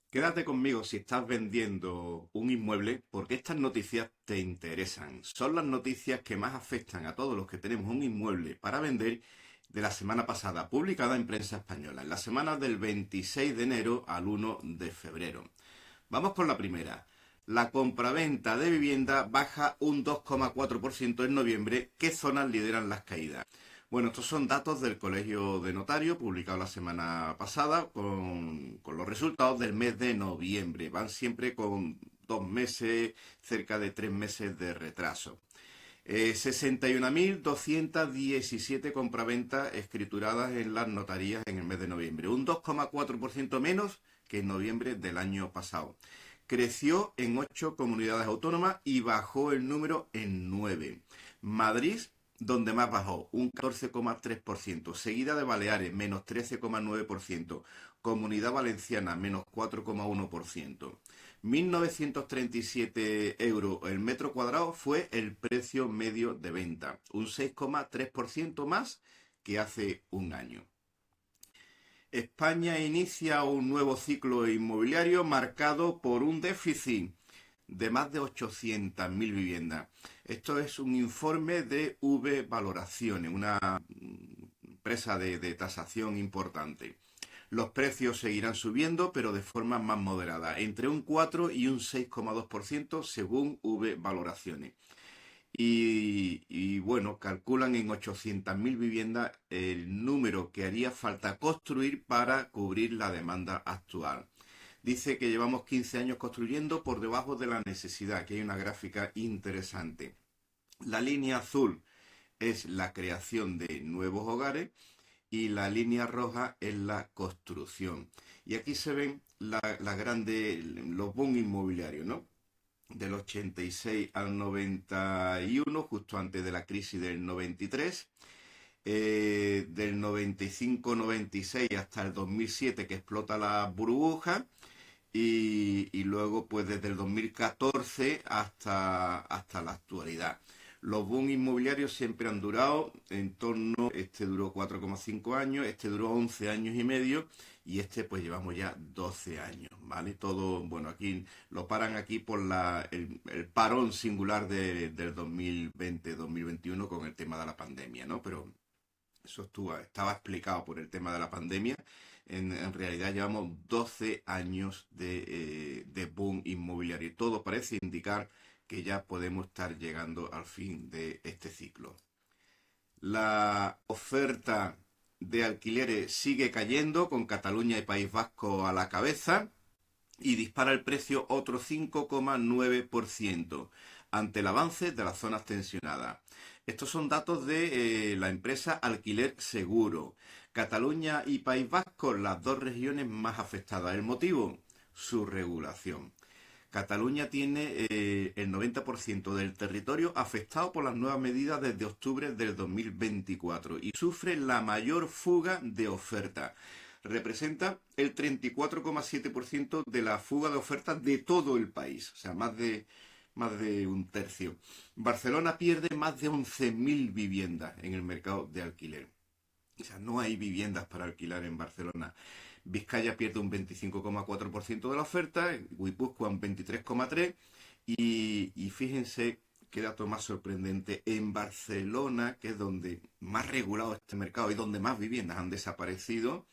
Quédate conmigo si estás vendiendo un inmueble porque estas noticias te interesan. Son las noticias que más afectan a todos los que tenemos un inmueble para vender de la semana pasada, publicada en prensa española, en la semana del 26 de enero al 1 de febrero. Vamos con la primera. La compraventa de vivienda baja un 2,4% en noviembre. ¿Qué zonas lideran las caídas? Bueno, estos son datos del Colegio de Notarios, publicados la semana pasada, con los resultados del mes de noviembre. Van siempre con 2 meses, cerca de 3 meses de retraso. 61.217 compraventas escrituradas en las notarías en el mes de noviembre, un 2,4% menos que en noviembre del año pasado. Creció en 8 comunidades autónomas y bajó el número en 9. Madrid, donde más bajó, un 14,3%, seguida de Baleares, menos 13,9%, Comunidad Valenciana, menos 4,1%. 1.937 € el metro cuadrado fue el precio medio de venta, un 6,3% más que hace un año. España inicia un nuevo ciclo inmobiliario marcado por un déficit de más de 800.000 viviendas. Esto es un informe de V Valoraciones, una empresa de tasación importante. Los precios seguirán subiendo, pero de forma más moderada, entre un 4 y un 6,2% según V Valoraciones. Y bueno, calculan en 800.000 viviendas el número que haría falta construir para cubrir la demanda actual. Dice que llevamos 15 años construyendo por debajo de la necesidad. Aquí hay una gráfica interesante. La línea azul es la creación de nuevos hogares y la línea roja es la construcción. Y aquí se ven los boom inmobiliarios, ¿no? Del 86 al 91, justo antes de la crisis del 93, del 95-96 hasta el 2007 que explota la burbuja, y luego pues desde el 2014 hasta la actualidad. Los boom inmobiliarios siempre han durado en torno, este duró 4,5 años, este duró 11 años y medio y este pues llevamos ya 12 años, ¿vale? Todo, bueno, aquí lo paran aquí por el parón singular del 2020-2021 con el tema de la pandemia, ¿no? Pero estaba explicado por el tema de la pandemia. En realidad llevamos 12 años de boom inmobiliario y todo parece indicar que ya podemos estar llegando al fin de este ciclo. La oferta de alquileres sigue cayendo con Cataluña y País Vasco a la cabeza y dispara el precio otro 5,9% ante el avance de las zonas tensionadas. Estos son datos de la empresa Alquiler Seguro. Cataluña y País Vasco, las dos regiones más afectadas. ¿El motivo? Su regulación. Cataluña tiene el 90% del territorio afectado por las nuevas medidas desde octubre del 2024 y sufre la mayor fuga de oferta. Representa el 34,7% de la fuga de ofertas de todo el país, o sea, más de un tercio. Barcelona pierde más de 11.000 viviendas en el mercado de alquiler. O sea, no hay viviendas para alquilar en Barcelona. Vizcaya pierde un 25,4% de la oferta, Guipúzcoa un 23,3%, y fíjense qué dato más sorprendente, en Barcelona, que es donde más regulado este mercado y donde más viviendas han desaparecido,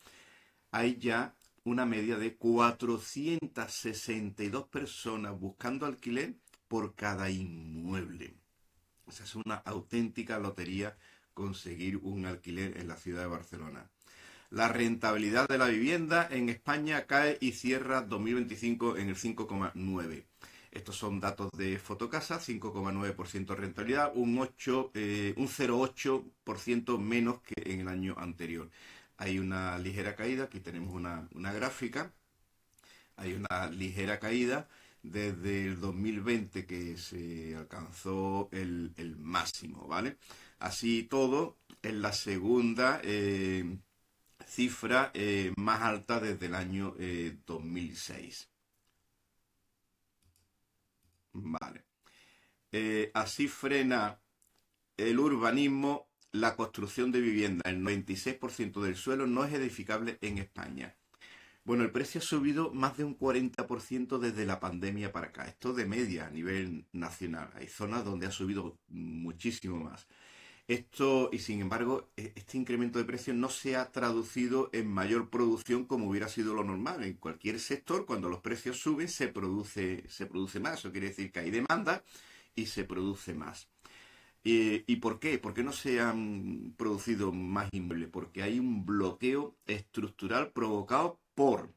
hay ya una media de 462 personas buscando alquiler por cada inmueble. O sea, es una auténtica lotería conseguir un alquiler en la ciudad de Barcelona. La rentabilidad de la vivienda en España cae y cierra 2025 en el 5,9%. Estos son datos de Fotocasa, 5,9% de rentabilidad, un 0,8% menos que en el año anterior. Hay una ligera caída, aquí tenemos una gráfica, hay una ligera caída desde el 2020 que se alcanzó el máximo, ¿vale? Así todo, en la segunda cifra más alta desde el año 2006. Vale. Así frena el urbanismo la construcción de vivienda. El 96% del suelo no es edificable en España. Bueno, el precio ha subido más de un 40% desde la pandemia para acá. Esto de media a nivel nacional. Hay zonas donde ha subido muchísimo más. Esto, y sin embargo, este incremento de precios no se ha traducido en mayor producción como hubiera sido lo normal. En cualquier sector, cuando los precios suben, se produce más. Eso quiere decir que hay demanda y se produce más. ¿Y por qué? ¿Por qué no se han producido más inmuebles? Porque hay un bloqueo estructural provocado por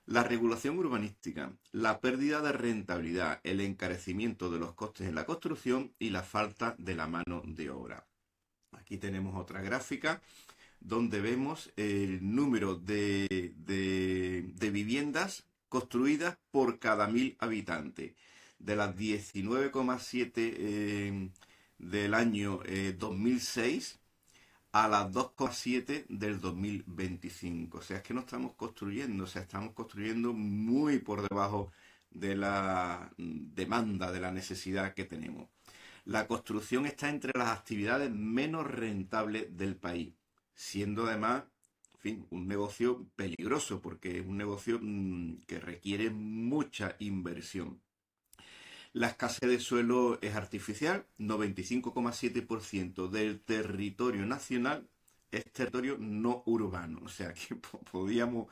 la regulación urbanística, la pérdida de rentabilidad, el encarecimiento de los costes en la construcción y la falta de la mano de obra. Aquí tenemos otra gráfica donde vemos el número de viviendas construidas por cada 1.000 habitantes. De las 19,7 del año 2006 a las 2,7 del 2025. O sea, es que no estamos construyendo, o sea, estamos construyendo muy por debajo de la demanda, de la necesidad que tenemos. La construcción está entre las actividades menos rentables del país, siendo además, en fin, un negocio peligroso porque es un negocio que requiere mucha inversión. La escasez de suelo es artificial, 95,7% del territorio nacional es territorio no urbano, o sea que podíamos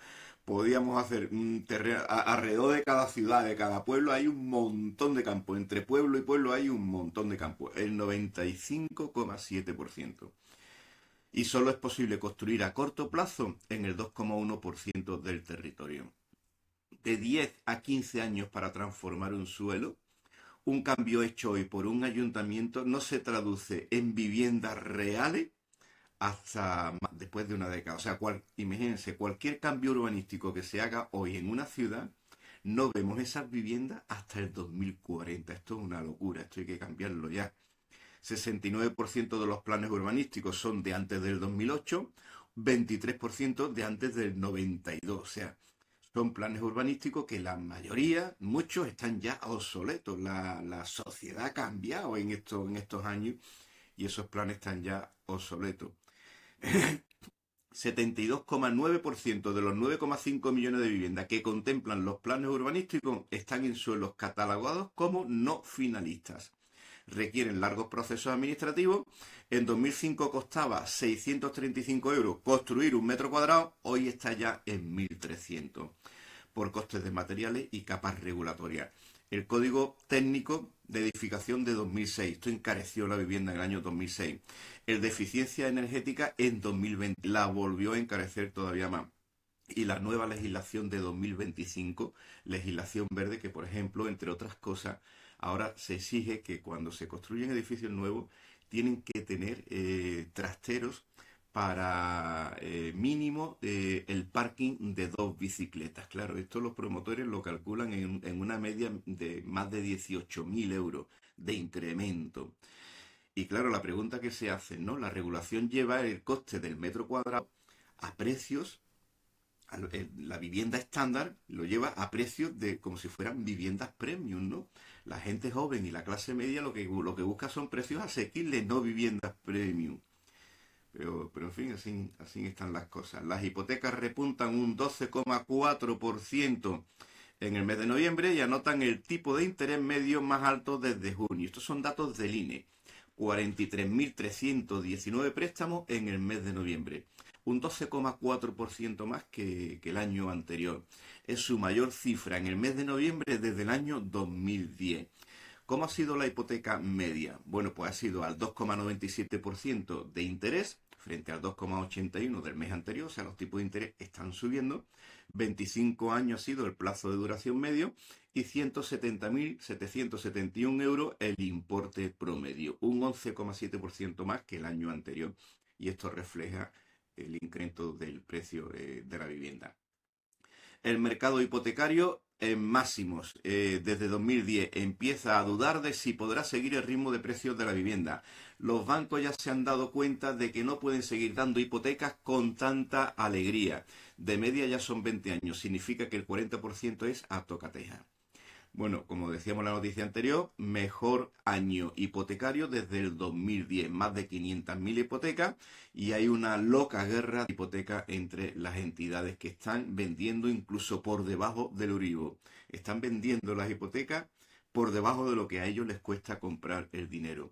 hacer un terreno, alrededor de cada ciudad, de cada pueblo hay un montón de campo, entre pueblo y pueblo hay un montón de campo, el 95,7%. Y solo es posible construir a corto plazo en el 2,1% del territorio. De 10 a 15 años para transformar un suelo, un cambio hecho hoy por un ayuntamiento no se traduce en viviendas reales hasta después de una década. O sea, imagínense, cualquier cambio urbanístico que se haga hoy en una ciudad, no vemos esas viviendas hasta el 2040. Esto es una locura, esto hay que cambiarlo ya. 69% de los planes urbanísticos son de antes del 2008, 23% de antes del 92. O sea, son planes urbanísticos que la mayoría, muchos, están ya obsoletos. La sociedad ha cambiado en estos años y esos planes están ya obsoletos. 72,9% de los 9,5 millones de viviendas que contemplan los planes urbanísticos están en suelos catalogados como no finalistas. Requieren largos procesos administrativos. En 2005 costaba 635 euros construir un metro cuadrado, hoy está ya en 1.300 por costes de materiales y capas regulatorias. El Código Técnico de Edificación de 2006, esto encareció la vivienda en el año 2006. El de eficiencia energética en 2020 la volvió a encarecer todavía más. Y la nueva legislación de 2025, legislación verde, que por ejemplo, entre otras cosas, ahora se exige que cuando se construyen edificios nuevos tienen que tener trasteros para mínimo el parking de 2 bicicletas. Claro, esto los promotores lo calculan en una media de más de 18.000 euros de incremento. Y claro, la pregunta que se hace, ¿no? La regulación lleva el coste del metro cuadrado a precios, la vivienda estándar lo lleva a precios de como si fueran viviendas premium, ¿no? La gente joven y la clase media lo que busca son precios asequibles, no viviendas premium. Pero en fin, así están las cosas. Las hipotecas repuntan un 12,4% en el mes de noviembre y anotan el tipo de interés medio más alto desde junio. Estos son datos del INE. 43.319 préstamos en el mes de noviembre. Un 12,4% más que el año anterior. Es su mayor cifra en el mes de noviembre desde el año 2010. ¿Cómo ha sido la hipoteca media? Bueno, pues ha sido al 2,97% de interés frente al 2,81% del mes anterior, o sea, los tipos de interés están subiendo. 25 años ha sido el plazo de duración medio y 170.771 euros el importe promedio, un 11,7% más que el año anterior. Y esto refleja el incremento del precio de la vivienda. El mercado hipotecario en máximos. Desde 2010 empieza a dudar de si podrá seguir el ritmo de precios de la vivienda. Los bancos ya se han dado cuenta de que no pueden seguir dando hipotecas con tanta alegría. De media ya son 20 años. Significa que el 40% es a tocateja. Bueno, como decíamos en la noticia anterior, mejor año hipotecario desde el 2010, más de 500.000 hipotecas y hay una loca guerra de hipotecas entre las entidades que están vendiendo incluso por debajo del Euribor. Están vendiendo las hipotecas por debajo de lo que a ellos les cuesta comprar el dinero.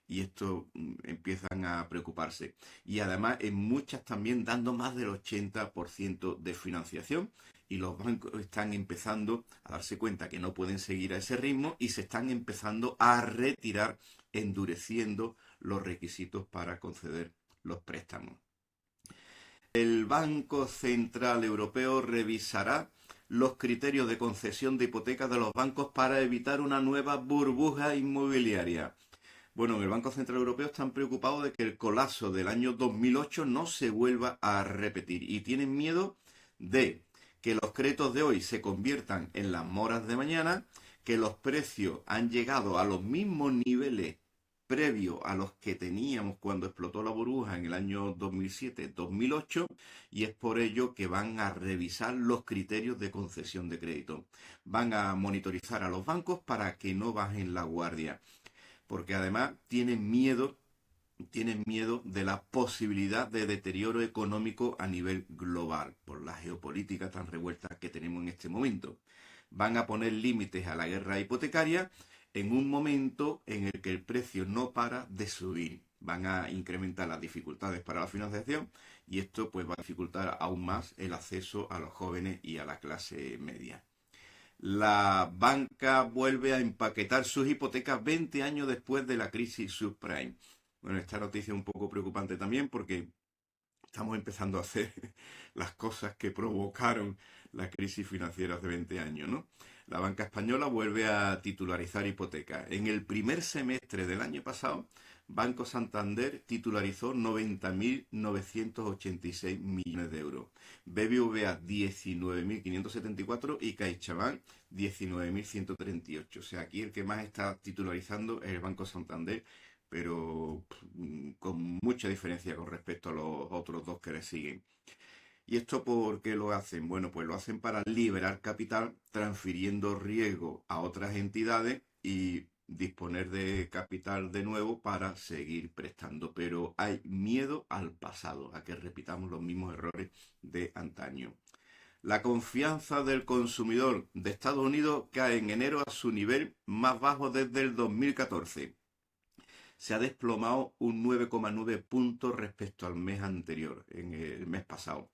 Y esto empiezan a preocuparse. Y además en muchas también dando más del 80% de financiación y los bancos están empezando a darse cuenta que no pueden seguir a ese ritmo y se están empezando a retirar, endureciendo los requisitos para conceder los préstamos. El Banco Central Europeo revisará los criterios de concesión de hipotecas de los bancos para evitar una nueva burbuja inmobiliaria. Bueno, en el Banco Central Europeo están preocupados de que el colapso del año 2008 no se vuelva a repetir y tienen miedo de que los créditos de hoy se conviertan en las moras de mañana, que los precios han llegado a los mismos niveles previos a los que teníamos cuando explotó la burbuja en el año 2007-2008 y es por ello que van a revisar los criterios de concesión de crédito. Van a monitorizar a los bancos para que no bajen la guardia, porque además tienen miedo de la posibilidad de deterioro económico a nivel global por la geopolítica tan revuelta que tenemos en este momento. Van a poner límites a la guerra hipotecaria en un momento en el que el precio no para de subir. Van a incrementar las dificultades para la financiación y esto pues va a dificultar aún más el acceso a los jóvenes y a la clase media. La banca vuelve a empaquetar sus hipotecas 20 años después de la crisis subprime. Bueno, esta noticia es un poco preocupante también porque estamos empezando a hacer las cosas que provocaron la crisis financiera hace 20 años, ¿no? La banca española vuelve a titularizar hipotecas. En el primer semestre del año pasado, Banco Santander titularizó 90.986 millones de euros. BBVA 19.574 y CaixaBank 19.138. O sea, aquí el que más está titularizando es el Banco Santander, pero con mucha diferencia con respecto a los otros dos que le siguen. ¿Y esto por qué lo hacen? Bueno, pues lo hacen para liberar capital, transfiriendo riesgo a otras entidades y disponer de capital de nuevo para seguir prestando. Pero hay miedo al pasado, a que repitamos los mismos errores de antaño. La confianza del consumidor de Estados Unidos cae en enero a su nivel más bajo desde el 2014. Se ha desplomado un 9,9 puntos respecto al mes anterior, en el mes pasado.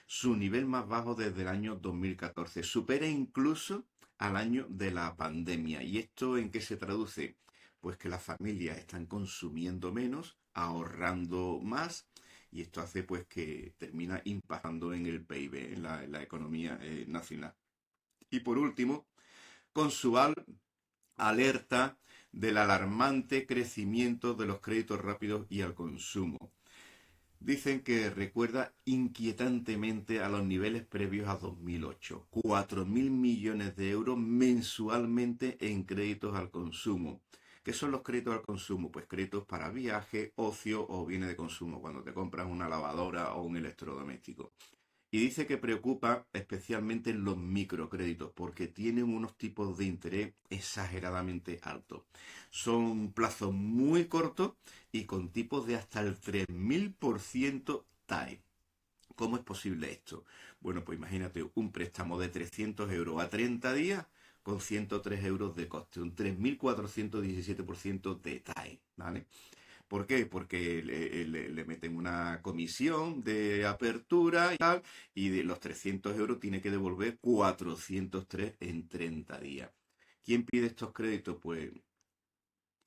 Su nivel más bajo desde el año 2014. Supera incluso al año de la pandemia. ¿Y esto en qué se traduce? Pues que las familias están consumiendo menos, ahorrando más, y esto hace pues que termina impactando en el PIB, en la economía nacional. Y por último, Consual alerta del alarmante crecimiento de los créditos rápidos y al consumo. Dicen que recuerda inquietantemente a los niveles previos a 2008. 4.000 millones de euros mensualmente en créditos al consumo. ¿Qué son los créditos al consumo? Pues créditos para viaje, ocio o bienes de consumo, cuando te compras una lavadora o un electrodoméstico. Y dice que preocupa especialmente los microcréditos porque tienen unos tipos de interés exageradamente altos. Son plazos muy cortos y con tipos de hasta el 3.000% TAE. ¿Cómo es posible esto? Bueno, pues imagínate un préstamo de 300 euros a 30 días con 103 euros de coste, un 3.417% de TAE, ¿vale? ¿Por qué? Porque le meten una comisión de apertura y tal, y de los 300 euros tiene que devolver 403 en 30 días. ¿Quién pide estos créditos? Pues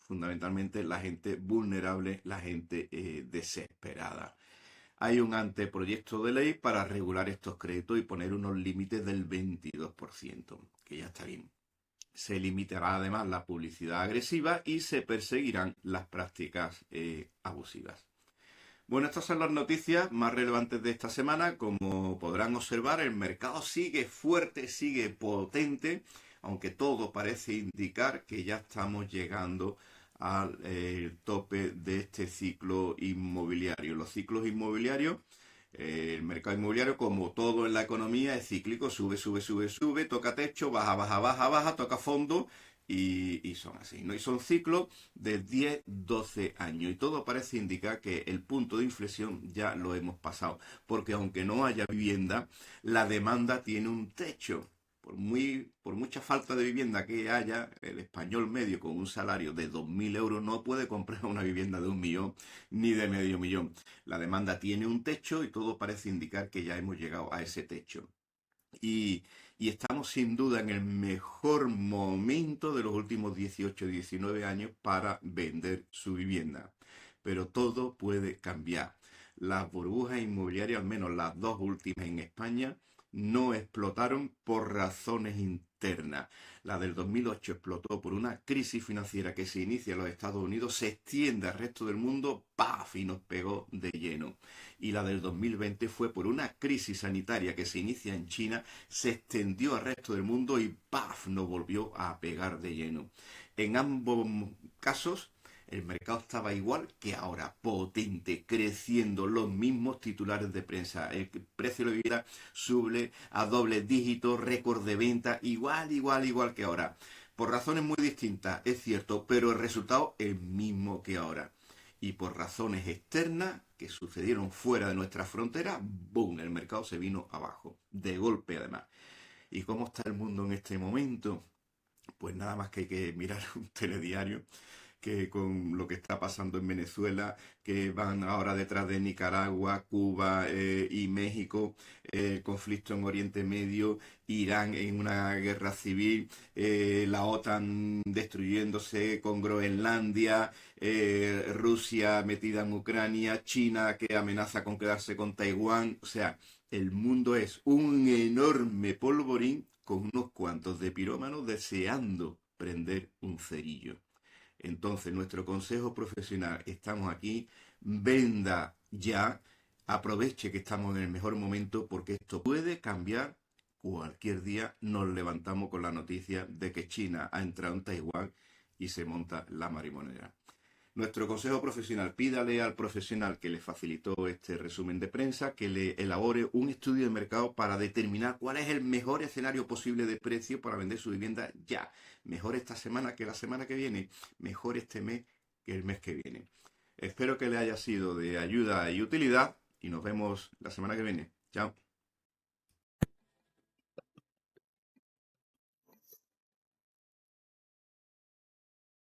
fundamentalmente la gente vulnerable, la gente desesperada. Hay un anteproyecto de ley para regular estos créditos y poner unos límites del 22%, que ya está bien. Se limitará además la publicidad agresiva y se perseguirán las prácticas abusivas. Bueno, estas son las noticias más relevantes de esta semana. Como podrán observar, el mercado sigue fuerte, sigue potente, aunque todo parece indicar que ya estamos llegando al tope de este ciclo inmobiliario. Los ciclos inmobiliarios El mercado inmobiliario, como todo en la economía, es cíclico, sube, sube, sube, sube, toca techo, baja, baja, baja, baja, toca fondo y son así, ¿no? Y son ciclos de 10, 12 años y todo parece indicar que el punto de inflexión ya lo hemos pasado, porque aunque no haya vivienda, la demanda tiene un techo. Por mucha falta de vivienda que haya, el español medio con un salario de 2.000 euros no puede comprar una vivienda de 1 millón ni de medio millón. La demanda tiene un techo y todo parece indicar que ya hemos llegado a ese techo. Y, y estamos sin duda en el mejor momento de los últimos 18 19 años para vender su vivienda. Pero todo puede cambiar. Las burbujas inmobiliarias, al menos las dos últimas en España, no explotaron por razones internas. La del 2008 explotó por una crisis financiera que se inicia en los Estados Unidos, se extiende al resto del mundo, ¡paf! Y nos pegó de lleno. Y la del 2020 fue por una crisis sanitaria que se inicia en China, se extendió al resto del mundo y ¡paf! Nos volvió a pegar de lleno. En ambos casos, el mercado estaba igual que ahora, potente, creciendo, los mismos titulares de prensa. El precio de la vivienda sube a doble dígito, récord de venta, igual, igual, igual que ahora. Por razones muy distintas, es cierto, pero el resultado es el mismo que ahora. Y por razones externas que sucedieron fuera de nuestra frontera, ¡boom! El mercado se vino abajo, de golpe además. ¿Y cómo está el mundo en este momento? Pues nada más que hay que mirar un telediario que con lo que está pasando en Venezuela, que van ahora detrás de Nicaragua, Cuba y México, el conflicto en Oriente Medio, Irán en una guerra civil, la OTAN destruyéndose con Groenlandia, Rusia metida en Ucrania, China que amenaza con quedarse con Taiwán, o sea, el mundo es un enorme polvorín con unos cuantos de pirómanos deseando prender un cerillo. Entonces, nuestro consejo profesional, estamos aquí, venda ya, aproveche que estamos en el mejor momento porque esto puede cambiar cualquier día. Nos levantamos con la noticia de que China ha entrado en Taiwán y se monta la marimonera. Nuestro consejo profesional, pídale al profesional que le facilitó este resumen de prensa que le elabore un estudio de mercado para determinar cuál es el mejor escenario posible de precio para vender su vivienda ya. Mejor esta semana que la semana que viene, mejor este mes que el mes que viene. Espero que le haya sido de ayuda y utilidad y nos vemos la semana que viene. Chao.